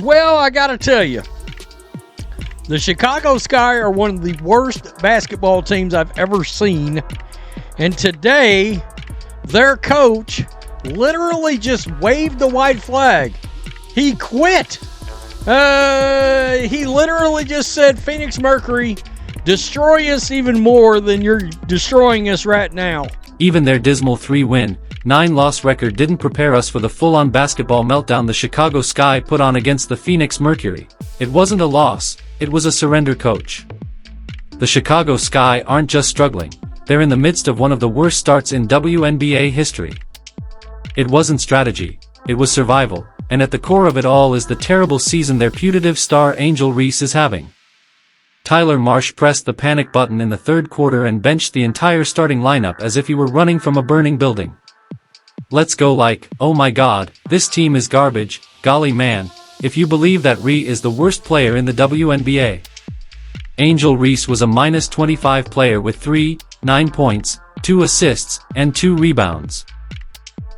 Well, I gotta tell you, the Chicago Sky are one of the worst basketball teams I've ever seen. And today, their coach literally just waved the white flag. He quit. He literally just said, Phoenix Mercury, destroy us even more than you're destroying us right now. Even their dismal 3-win, 9-loss record didn't prepare us for the full-on basketball meltdown the Chicago Sky put on against the Phoenix Mercury. It wasn't a loss, it was a surrender, coach. The Chicago Sky aren't just struggling, they're in the midst of one of the worst starts in WNBA history. It wasn't strategy, it was survival, and at the core of it all is the terrible season their putative star Angel Reese is having. Tyler Marsh pressed the panic button in the third quarter and benched the entire starting lineup as if he were running from a burning building. Let's go like, oh my god, this team is garbage, golly man, if you believe that Reese is the worst player in the WNBA. Angel Reese was a -25 player with 9 points, 2 assists, and 2 rebounds.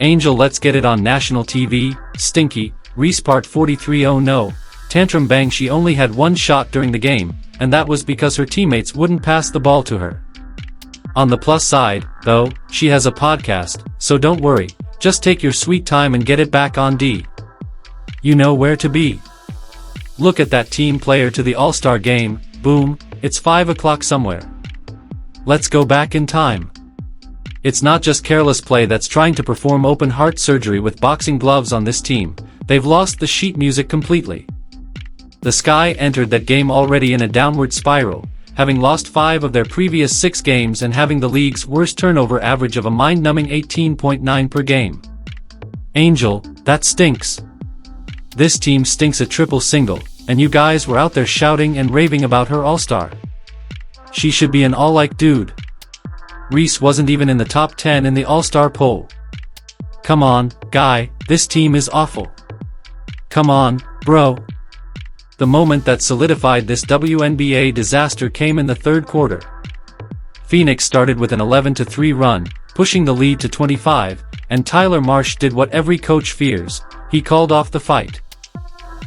Angel, let's get it on national TV, stinky, Reese part 43, oh no, tantrum bang. She only had one shot during the game, and that was because her teammates wouldn't pass the ball to her. On the plus side, though, she has a podcast, so don't worry, just take your sweet time and get it back on D. You know where to be. Look at that team player to the All-Star game, boom, it's 5 o'clock somewhere. Let's go back in time. It's not just careless play that's trying to perform open heart surgery with boxing gloves on this team, they've lost the sheet music completely. The Sky entered that game already in a downward spiral, having lost 5 of their previous 6 games and having the league's worst turnover average of a mind-numbing 18.9 per game. Angel, that stinks. This team stinks a triple single, and you guys were out there shouting and raving about her all-star. She should be an all-like dude. Reese wasn't even in the top 10 in the all-star poll. Come on, guy, this team is awful. Come on, bro. The moment that solidified this WNBA disaster came in the third quarter. Phoenix started with an 11-3 run, pushing the lead to 25, and Tyler Marsh did what every coach fears, he called off the fight.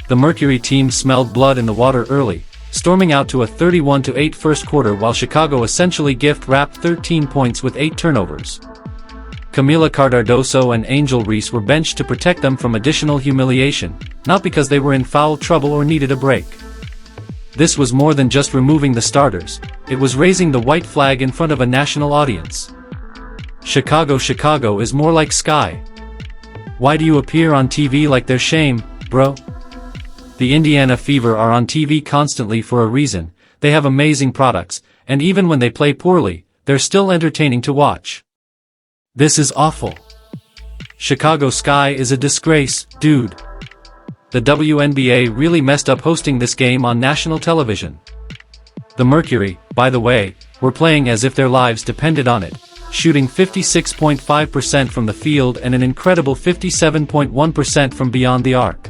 The Mercury team smelled blood in the water early, storming out to a 31-8 first quarter while Chicago essentially gift-wrapped 13 points with 8 turnovers. Camila Cardoso and Angel Reese were benched to protect them from additional humiliation, not because they were in foul trouble or needed a break. This was more than just removing the starters, it was raising the white flag in front of a national audience. Chicago is more like Sky. Why do you appear on TV like they're shame, bro? The Indiana Fever are on TV constantly for a reason, they have amazing products, and even when they play poorly, they're still entertaining to watch. This is awful. Chicago Sky is a disgrace, dude. The WNBA really messed up hosting this game on national television. The Mercury, by the way, were playing as if their lives depended on it, shooting 56.5% from the field and an incredible 57.1% from beyond the arc.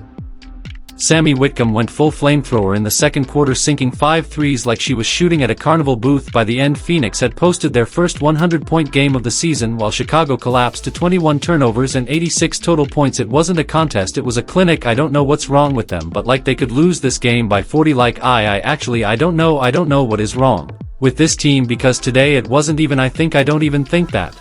Sammy Whitcomb went full flamethrower in the second quarter, sinking 5 threes like she was shooting at a carnival booth. By the end, Phoenix had posted their first 100-point game of the season while Chicago collapsed to 21 turnovers and 86 total points. It wasn't a contest, it was a clinic. I don't know what's wrong with them, but like they could lose this game by 40. Like I don't know what is wrong with this team, because today it wasn't even I don't even think that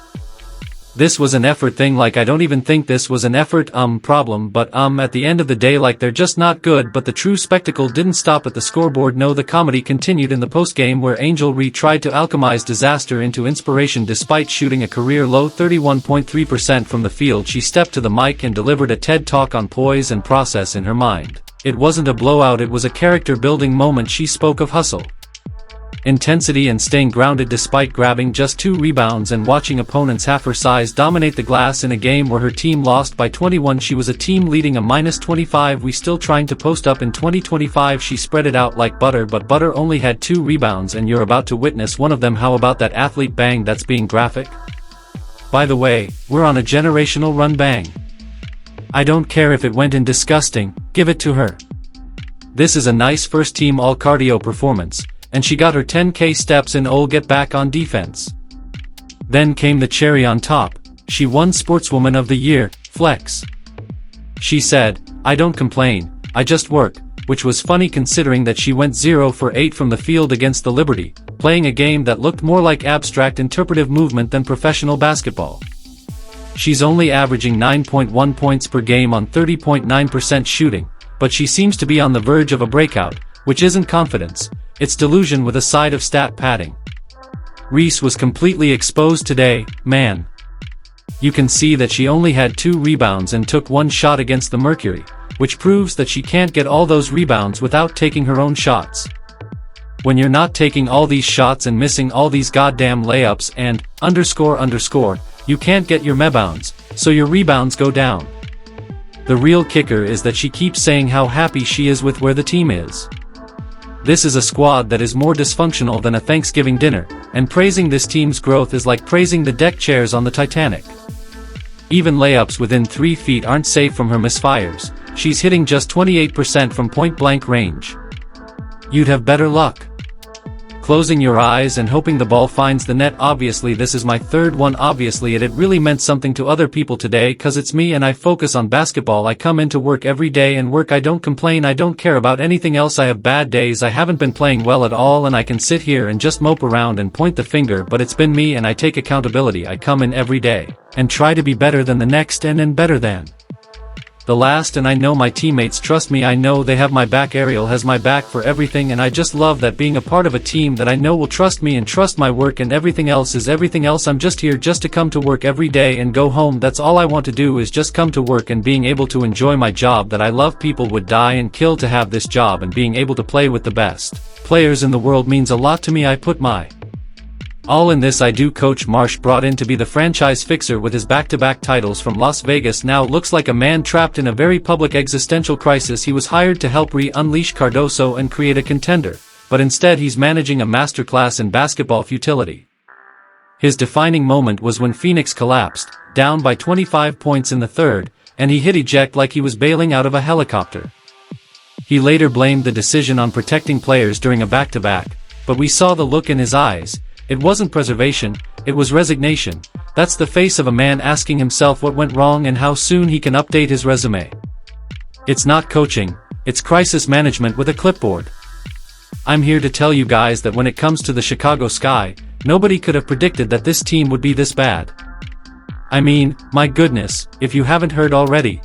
this was an effort thing. Like I don't even think this was an effort problem, but at the end of the day, like they're just not good. But the true spectacle didn't stop at the scoreboard. No, the comedy continued in the postgame, where Angel Reese tried to alchemize disaster into inspiration. Despite shooting a career-low 31.3% from the field, she stepped to the mic and delivered a TED Talk on poise and process in her mind. It wasn't a blowout, it was a character-building moment. She spoke of hustle, intensity, and staying grounded despite grabbing just 2 rebounds and watching opponents half her size dominate the glass in a game where her team lost by 21. She was a team leading a -25. We still trying to post up in 2025. She spread it out like butter, but butter only had 2 rebounds, and you're about to witness one of them. How about that athlete bang? That's being graphic. By the way, we're on a generational run bang. I don't care if it went in disgusting, give it to her. This is a nice first team all cardio performance, and she got her 10K steps in. Get back on defense. Then came the cherry on top, she won Sportswoman of the Year, Flex. She said, I don't complain, I just work, which was funny considering that she went 0 for 8 from the field against the Liberty, playing a game that looked more like abstract interpretive movement than professional basketball. She's only averaging 9.1 points per game on 30.9% shooting, but she seems to be on the verge of a breakout, which isn't confidence, it's delusion with a side of stat padding. Reese was completely exposed today, man. You can see that she only had 2 rebounds and took 1 shot against the Mercury, which proves that she can't get all those rebounds without taking her own shots. When you're not taking all these shots and missing all these goddamn layups and __, you can't get your rebounds, so your rebounds go down. The real kicker is that she keeps saying how happy she is with where the team is. This is a squad that is more dysfunctional than a Thanksgiving dinner, and praising this team's growth is like praising the deck chairs on the Titanic. Even layups within 3 feet aren't safe from her misfires. She's hitting just 28% from point-blank range. You'd have better luck closing your eyes and hoping the ball finds the net. Obviously this is my 3rd one. Obviously it really meant something to other people today cause it's me and I focus on basketball. I come into work every day and work. I don't complain. I don't care about anything else. I have bad days. I haven't been playing well at all and I can sit here and just mope around and point the finger, but it's been me and I take accountability. I come in every day and try to be better than the next and better than the last, and I know my teammates trust me. I know they have my back. Ariel has my back for everything, and I just love that being a part of a team that I know will trust me and trust my work, and everything else is everything else. I'm just here just to come to work every day and go home. That's all I want to do is just come to work and being able to enjoy my job that I love. People would die and kill to have this job, and being able to play with the best players in the world means a lot to me. I put my all in this. I do. Coach Marsh, brought in to be the franchise fixer with his back-to-back titles from Las Vegas, now looks like a man trapped in a very public existential crisis. He was hired to help unleash Cardoso and create a contender, but instead he's managing a masterclass in basketball futility. His defining moment was when Phoenix collapsed, down by 25 points in the 3rd, and he hit eject like he was bailing out of a helicopter. He later blamed the decision on protecting players during a back-to-back, but we saw the look in his eyes. It wasn't preservation, it was resignation. That's the face of a man asking himself what went wrong and how soon he can update his resume. It's not coaching, it's crisis management with a clipboard. I'm here to tell you guys that when it comes to the Chicago Sky, nobody could have predicted that this team would be this bad. I mean, my goodness, if you haven't heard already,